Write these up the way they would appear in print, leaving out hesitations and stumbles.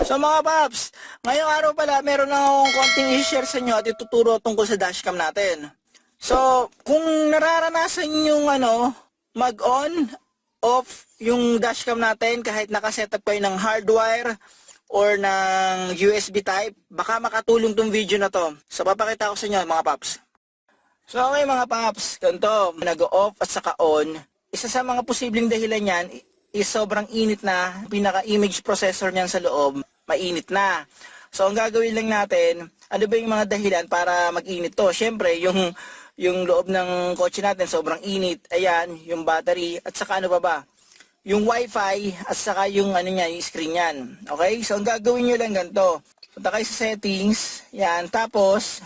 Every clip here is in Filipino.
So mga paps, ngayong araw pala meron na akong konting i-share sa inyo at ituturo tungkol sa dashcam natin. So, kung nararanasan yung mag-on, off yung dashcam natin kahit nakasetup kayo ng hardwire or ng USB type, baka makatulong tong video na to. So, papakita ko sa inyo mga paps. So, okay mga paps, ganito, nag-off at saka on. Isa sa mga posibleng dahilan yan is sobrang init na, pinaka-image processor niyan sa loob, mainit na. So, ang gagawin lang natin, ano ba yung mga dahilan para mag-init to? Siyempre, yung loob ng kotse natin sobrang init, ayan, yung battery, at saka ano pa ba? Yung wifi, at saka yung yung screen yan. Okay? So, ang gagawin nyo lang ganito. Punta kayo sa settings, yan, tapos,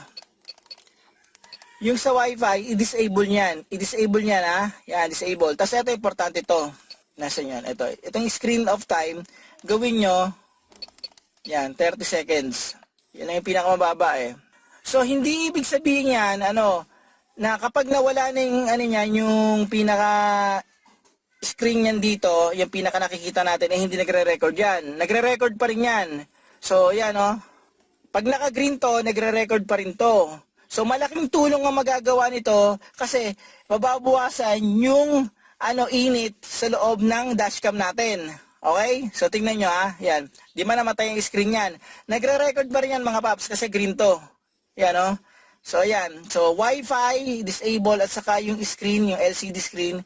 yung sa wifi, i-disable nyan. I-disable nyan, ha? Yan, disable. Tapos, ito, importante to. Nasaan yan? Ito. Itong screen of time, gawin nyo, yan, 30 seconds. Yan ang yung pinakamababa eh. So, hindi ibig sabihin yan, na kapag nawala na yung, yung pinaka screen yan dito, yung pinaka nakikita natin, hindi nagre-record yan. Nagre-record pa rin yan. So, yan, pag naka-green to, nagre-record pa rin to. So, malaking tulong ang magagawa nito kasi mababawasan yung init sa loob ng dashcam natin. Okay? So, tingnan nyo yan. Di man namatay yung screen yan. Nagre-record pa rin yan mga paps kasi green to. Yan, So, yan. So, Wi-Fi, disable at saka yung screen, yung LCD screen,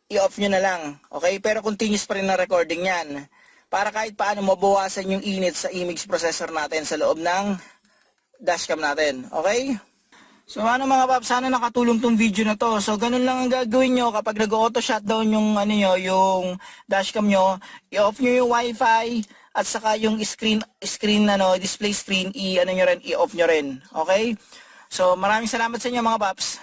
i-off nyo na lang. Okay? Pero continuous pa rin na recording yan. Para kahit paano mabawasan yung init sa image processor natin sa loob ng dashcam natin. Okay? So mga paps, sana nakatulong tong video na to. So ganun lang ang gagawin nyo kapag nag-auto shutdown yung yung dashcam nyo, i-off nyo yung Wi-Fi at saka yung screen display screen i-off nyo rin. Okay? So maraming salamat sa inyo mga paps.